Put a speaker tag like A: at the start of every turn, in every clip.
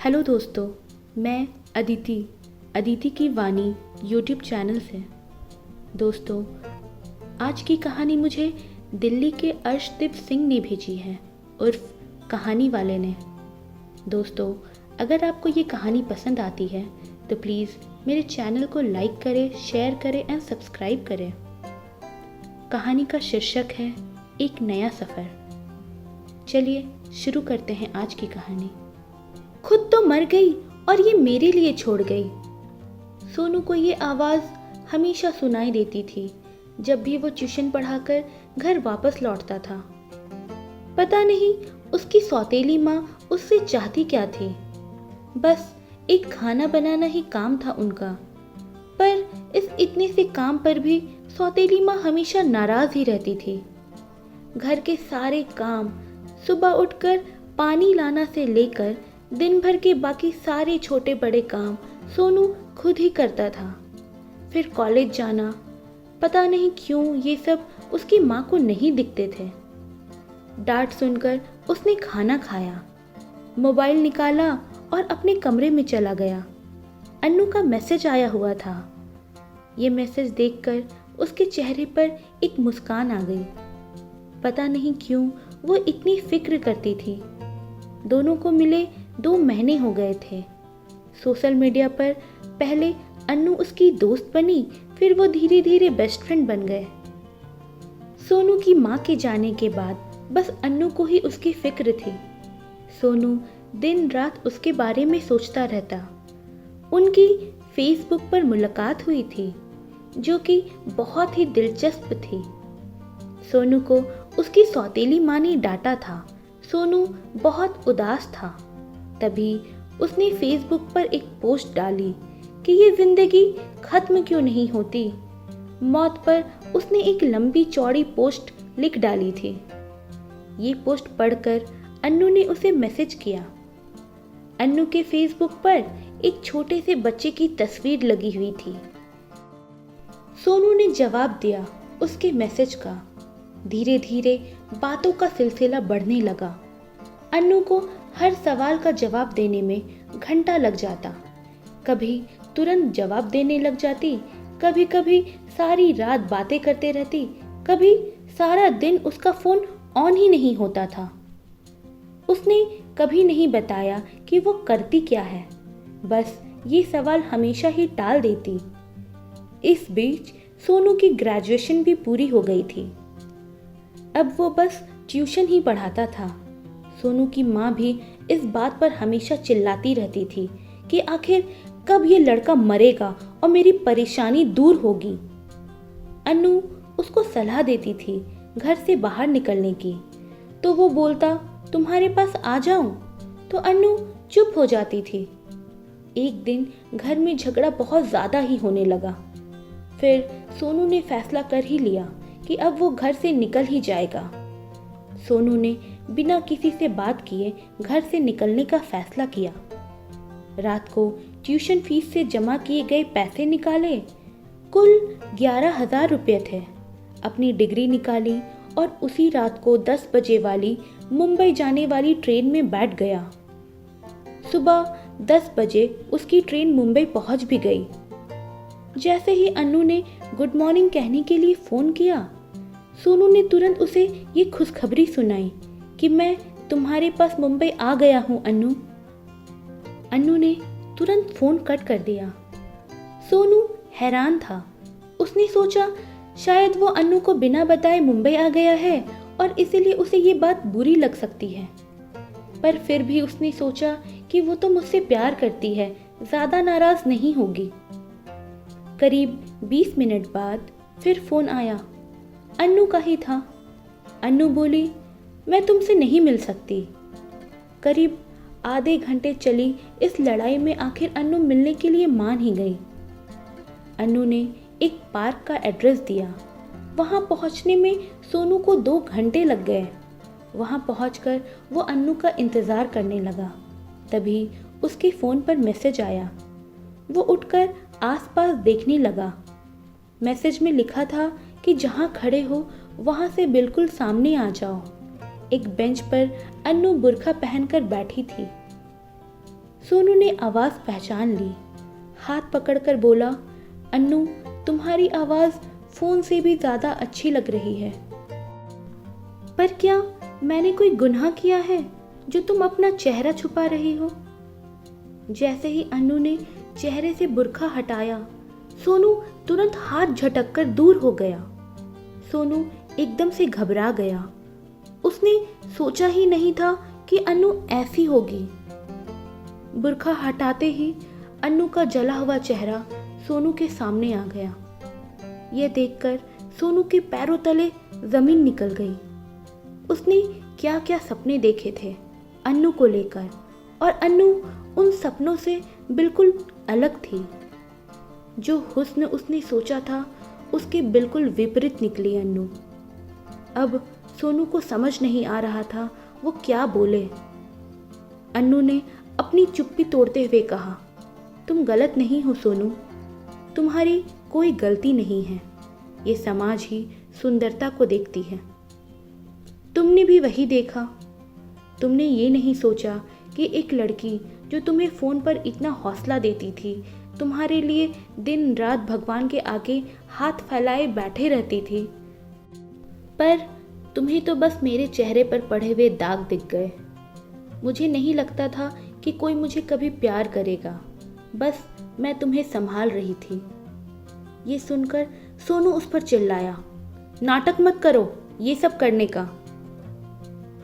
A: Hello दोस्तों, मैं अदिति की वाणी यूट्यूब चैनल से। दोस्तों, आज की कहानी मुझे दिल्ली के अर्शदीप सिंह ने भेजी है, उर्फ कहानी वाले ने। दोस्तों, अगर आपको ये कहानी पसंद आती है तो प्लीज़ मेरे चैनल को लाइक करें, शेयर करें एंड सब्सक्राइब करें। कहानी का शीर्षक है एक नया सफ़र। चलिए शुरू करते हैं आज की कहानी। खुद तो मर गई और ये मेरे लिए छोड़ गई। सोनू को ये आवाज़ हमेशा सुनाई देती थी जब भी वो ट्यूशन पढ़ाकर घर वापस लौटता था। पता नहीं उसकी सौतेली माँ उससे चाहती क्या थी। बस एक खाना बनाना ही काम था उनका। पर इस इतने से काम पर भी सौतेली माँ हमेशा नाराज़ ही रहती थी। घर के सारे काम, सुबह उठकर पानी लाना से लेकर दिन भर के बाकी सारे छोटे बड़े काम सोनू खुद ही करता था। फिर कॉलेज जाना, पता नहीं क्यों ये सब उसकी माँ को नहीं दिखते थे। डांट सुनकर उसने खाना खाया, मोबाइल निकाला और अपने कमरे में चला गया। अन्नू का मैसेज आया हुआ था। ये मैसेज देखकर उसके चेहरे पर एक मुस्कान आ गई। पता नहीं क्यों वो इतनी फिक्र करती थी। दोनों को मिले 2 महीने हो गए थे। सोशल मीडिया पर पहले अन्नू उसकी दोस्त बनी, फिर वो धीरे धीरे बेस्ट फ्रेंड बन गए। सोनू की माँ के जाने के बाद बस अन्नू को ही उसकी फिक्र थी। सोनू दिन रात उसके बारे में सोचता रहता। उनकी फेसबुक पर मुलाकात हुई थी जो कि बहुत ही दिलचस्प थी। सोनू को उसकी सौतेली माँ ने डांटा था। सोनू बहुत उदास था। तभी उसने फेसबुक पर एक पोस्ट डाली कि ये जिंदगी खत्म क्यों नहीं होती। मौत पर उसने एक लंबी चौड़ी पोस्ट लिख डाली थी। ये पोस्ट पढ़कर अन्नू ने उसे मैसेज किया। अन्नू के फेसबुक पर एक छोटे से बच्चे की तस्वीर लगी हुई थी। सोनू ने जवाब दिया उसके मैसेज का। धीरे धीरे बातों का सिलसिला बढ़ने लगा। अन्नू को हर सवाल का जवाब देने में घंटा लग जाता। कभी तुरंत जवाब देने लग जाती, कभी कभी सारी रात बातें करते रहती, कभी सारा दिन उसका फ़ोन ऑन ही नहीं होता था। उसने कभी नहीं बताया कि वो करती क्या है, बस ये सवाल हमेशा ही टाल देती। इस बीच सोनू की ग्रेजुएशन भी पूरी हो गई थी। अब वो बस ट्यूशन ही पढ़ाता था। सोनू की माँ भी इस बात पर हमेशा चिल्लाती रहती थी कि आखिर कब ये लड़का मरेगा और मेरी परेशानी दूर होगी। अन्नू उसको सलाह देती थी घर से बाहर निकलने की, तो वो बोलता तुम्हारे पास आ जाऊं, तो अन्नू चुप हो जाती थी। एक दिन घर में झगड़ा बहुत ज़्यादा ही होने लगा। फिर सोनू ने फैसला कर ही लिया कि अब वो घर से निकल ही जाएगा। सोनू ने बिना किसी से बात किए घर से निकलने का फैसला किया। रात को ट्यूशन फीस से जमा किए गए पैसे निकाले। कुल 11,000 रुपये थे। अपनी डिग्री निकाली और उसी रात को 10 बजे वाली मुंबई जाने वाली ट्रेन में बैठ गया। सुबह 10 बजे उसकी ट्रेन मुंबई पहुंच भी गई। जैसे ही अन्नू ने गुड मॉर्निंग कहने के लिए फ़ोन किया, सोनू ने तुरंत उसे ये खुशखबरी सुनाई कि मैं तुम्हारे पास मुंबई आ गया हूँ अन्नू। अन्नू ने तुरंत फ़ोन कट कर दिया। सोनू हैरान था। उसने सोचा शायद वो अन्नू को बिना बताए मुंबई आ गया है और इसीलिए उसे ये बात बुरी लग सकती है। पर फिर भी उसने सोचा कि वो तो मुझसे प्यार करती है, ज़्यादा नाराज़ नहीं होगी। करीब 20 मिनट बाद फिर फ़ोन आया। अन्नू का ही था। अन्नू बोली, मैं तुमसे नहीं मिल सकती। करीब आधे घंटे चली इस लड़ाई में आखिर अन्नू मिलने के लिए मान ही गई। अन्नू ने एक पार्क का एड्रेस दिया। वहां पहुंचने में सोनू को 2 घंटे लग गए। वहां पहुंचकर वो अन्नू का इंतज़ार करने लगा। तभी उसके फ़ोन पर मैसेज आया। वो उठकर आसपास देखने लगा। मैसेज में लिखा था कि जहां खड़े हो वहां से बिल्कुल सामने आ जाओ। एक बेंच पर अन्नू बुर्का पहनकर बैठी थी। सोनू ने आवाज़ पहचान ली, हाथ पकड़कर बोला, अन्नू, तुम्हारी आवाज़ फ़ोन से भी ज़्यादा अच्छी लग रही है। पर क्या मैंने कोई गुनाह किया है जो तुम अपना चेहरा छुपा रही हो? जैसे ही अन्नू ने चेहरे से बुर्का हटाया, सोनू तुरंत हाथ झटककर दूर हो गया। सोनू एकदम से घबरा गया। उसने सोचा ही नहीं था कि अन्नू ऐसी होगी। बुर्का हटाते ही अन्नू का जला हुआ चेहरा सोनू के सामने आ गया। यह देखकर सोनू के पैरों तले जमीन निकल गई। उसने क्या क्या सपने देखे थे अन्नू को लेकर, और अन्नू उन सपनों से बिल्कुल अलग थी। जो हुस्न उसने सोचा था उसके बिल्कुल विपरीत निकली अन्नू। अब सोनू को समझ नहीं आ रहा था वो क्या बोले। अन्नू ने अपनी चुप्पी तोड़ते हुए कहा, तुम गलत नहीं हो सोनू, तुम्हारी कोई गलती नहीं है। ये समाज ही सुंदरता को देखती है। तुमने भी वही देखा। तुमने ये नहीं सोचा कि एक लड़की जो तुम्हें फ़ोन पर इतना हौसला देती थी, तुम्हारे लिए दिन रात भगवान के आगे हाथ फैलाए बैठे रहती थी, पर तुम्हें तो बस मेरे चेहरे पर पड़े हुए दाग दिख गए। मुझे नहीं लगता था कि कोई मुझे कभी प्यार करेगा, बस मैं तुम्हें संभाल रही थी। ये सुनकर सोनू उस पर चिल्लाया, नाटक मत करो ये सब करने का।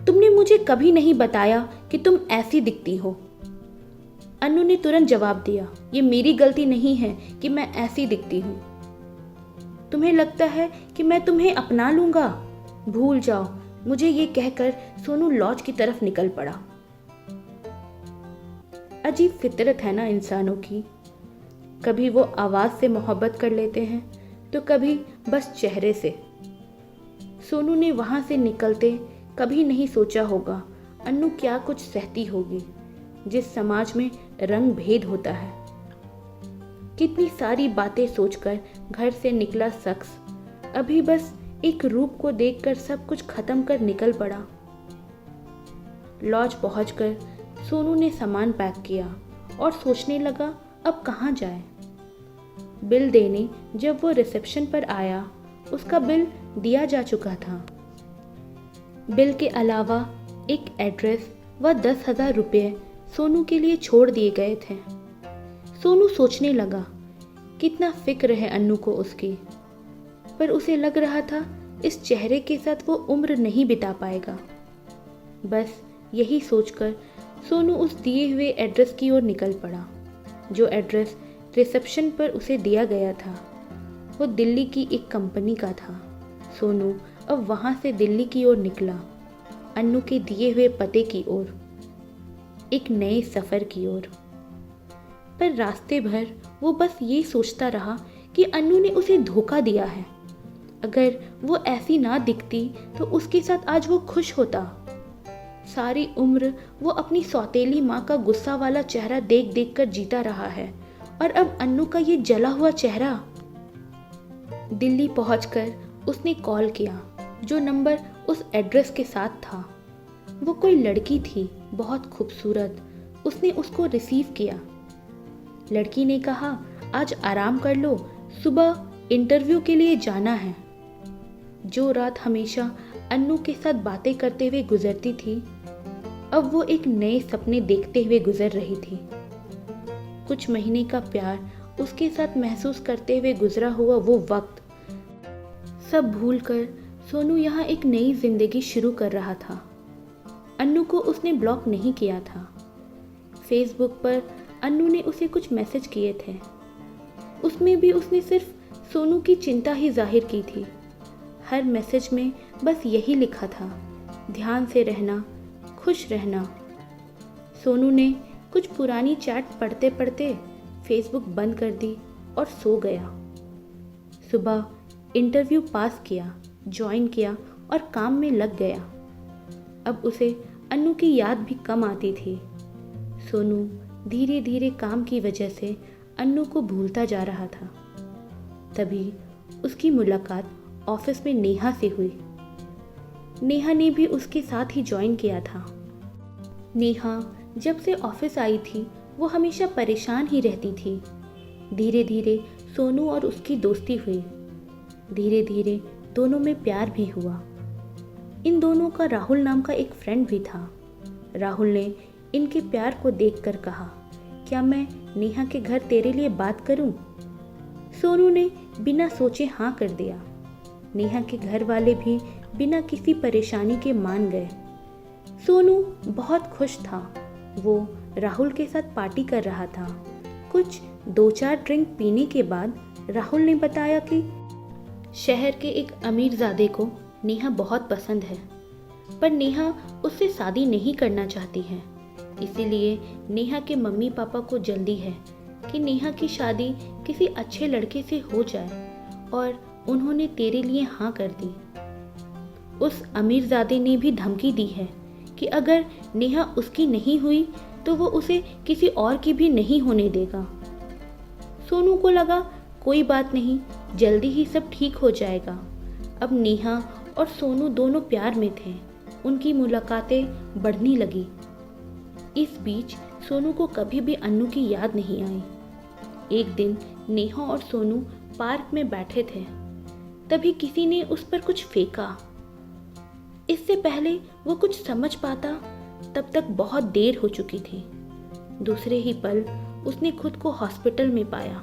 A: तुमने मुझे कभी नहीं बताया कि तुम ऐसी दिखती हो। अन्नू ने तुरंत जवाब दिया, ये मेरी गलती नहीं है कि मैं ऐसी दिखती हूँ। तुम्हें लगता है कि मैं तुम्हें अपना लूंगा? भूल जाओ। मुझे ये कहकर सोनू लॉज की तरफ निकल पड़ा। अजीब फितरत है ना इंसानों की। कभी वो आवाज से मोहब्बत कर लेते हैं तो कभी बस चेहरे से। सोनू ने वहां से निकलते कभी नहीं सोचा होगा अन्नू क्या कुछ सहती होगी जिस समाज में रंग भेद होता है। कितनी सारी बातें सोचकर घर से निकला शख्स अभी बस एक रूप को देखकर सब कुछ खत्म कर निकल पड़ा। लॉज पहुंचकर सोनू ने सामान पैक किया और सोचने लगा अब कहाँ जाए। बिल देने जब वो रिसेप्शन पर आया, उसका बिल दिया जा चुका था। बिल के अलावा एक एड्रेस व 10,000 रुपये सोनू के लिए छोड़ दिए गए थे। सोनू सोचने लगा कितना फिक्र है अन्नू को उसकी, पर उसे लग रहा था इस चेहरे के साथ वो उम्र नहीं बिता पाएगा। बस यही सोचकर सोनू उस दिए हुए एड्रेस की ओर निकल पड़ा। जो एड्रेस रिसेप्शन पर उसे दिया गया था वो दिल्ली की एक कंपनी का था। सोनू अब वहां से दिल्ली की ओर निकला, अन्नू के दिए हुए पते की ओर, एक नए सफ़र की ओर। पर रास्ते भर वो बस ये सोचता रहा कि अन्नू ने उसे धोखा दिया है। अगर वो ऐसी ना दिखती तो उसके साथ आज वो खुश होता। सारी उम्र वो अपनी सौतेली माँ का गुस्सा वाला चेहरा देख देख कर जीता रहा है, और अब अन्नू का ये जला हुआ चेहरा। दिल्ली पहुंचकर उसने कॉल किया। जो नंबर उस एड्रेस के साथ था वो कोई लड़की थी, बहुत खूबसूरत। उसने उसको रिसीव किया। लड़की ने कहा, आज आराम कर लो, सुबह इंटरव्यू के लिए जाना है। जो रात हमेशा अन्नू के साथ बातें करते हुए गुजरती थी, अब वो एक नए सपने देखते हुए गुजर रही थी। कुछ महीने का प्यार उसके साथ महसूस करते हुए गुजरा हुआ वो वक्त सब भूलकर सोनू यहाँ एक नई जिंदगी शुरू कर रहा था। अन्नू को उसने ब्लॉक नहीं किया था। फेसबुक पर अन्नू ने उसे कुछ मैसेज किए थे। उसमें भी उसने सिर्फ सोनू की चिंता ही जाहिर की थी। हर मैसेज में बस यही लिखा था, ध्यान से रहना, खुश रहना। सोनू ने कुछ पुरानी चैट पढ़ते पढ़ते फेसबुक बंद कर दी और सो गया। सुबह इंटरव्यू पास किया, ज्वाइन किया और काम में लग गया। अब उसे अन्नू की याद भी कम आती थी। सोनू धीरे धीरे काम की वजह से अन्नू को भूलता जा रहा था। तभी उसकी मुलाकात ऑफिस में नेहा से हुई। नेहा ने भी उसके साथ ही ज्वाइन किया था। नेहा जब से ऑफिस आई थी वो हमेशा परेशान ही रहती थी। धीरे धीरे सोनू और उसकी दोस्ती हुई। धीरे धीरे दोनों में प्यार भी हुआ। इन दोनों का राहुल नाम का एक फ्रेंड भी था। राहुल ने इनके प्यार को देखकर कहा, क्या मैं नेहा के घर तेरे लिए बात करूं? सोनू ने बिना सोचे हाँ कर दिया। नेहा के घर वाले भी बिना किसी परेशानी के मान गए। सोनू बहुत खुश था। वो राहुल के साथ पार्टी कर रहा था। कुछ 2-4 ड्रिंक पीने के बाद राहुल ने बताया कि शहर के एक अमीरजादे को नेहा बहुत पसंद है, पर नेहा उससे शादी नहीं करना चाहती है। इसीलिए नेहा के मम्मी पापा को जल्दी है कि नेहा की शादी किसी अच्छे लड़के से हो जाए, और उन्होंने तेरे लिए हाँ कर दी। उस अमीरजादे ने भी धमकी दी है कि अगर नेहा उसकी नहीं हुई तो वो उसे किसी और की भी नहीं होने देगा। सोनू को लगा कोई बात नहीं, जल्दी ही सब ठीक हो जाएगा। अब नेहा और सोनू दोनों प्यार में थे। उनकी मुलाकातें बढ़ने लगी। इस बीच सोनू को कभी भी अन्नू की याद नहीं आई। एक दिन नेहा और सोनू पार्क में बैठे थे, तभी किसी ने उस पर कुछ फेंका। इससे पहले वो कुछ समझ पाता तब तक बहुत देर हो चुकी थी। दूसरे ही पल उसने खुद को हॉस्पिटल में पाया।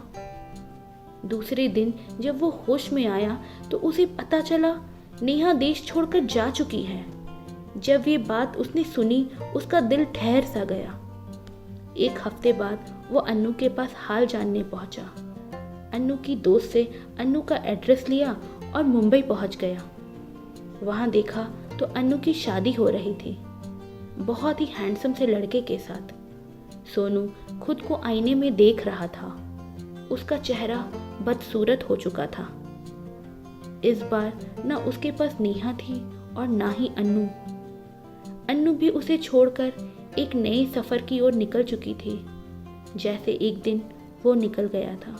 A: दूसरे दिन जब वो होश में आया तो उसे पता चला नेहा देश छोड़कर जा चुकी है। जब ये बात उसने सुनी उसका दिल ठहर सा गया। एक हफ्ते बाद वो अन्नू के पास हाल जानने पहुंचा। अन्नू की दोस्त से अन्नू का एड्रेस लिया और मुंबई पहुंच गया। वहां देखा तो अन्नू की शादी हो रही थी, बहुत ही हैंडसम से लड़के के साथ। सोनू खुद को आईने में देख रहा था। उसका चेहरा बदसूरत हो चुका था। इस बार ना उसके पास नेहा थी और ना ही अन्नू। अन्नू भी उसे छोड़कर एक नए सफर की ओर निकल चुकी थी, जैसे एक दिन वो निकल गया था।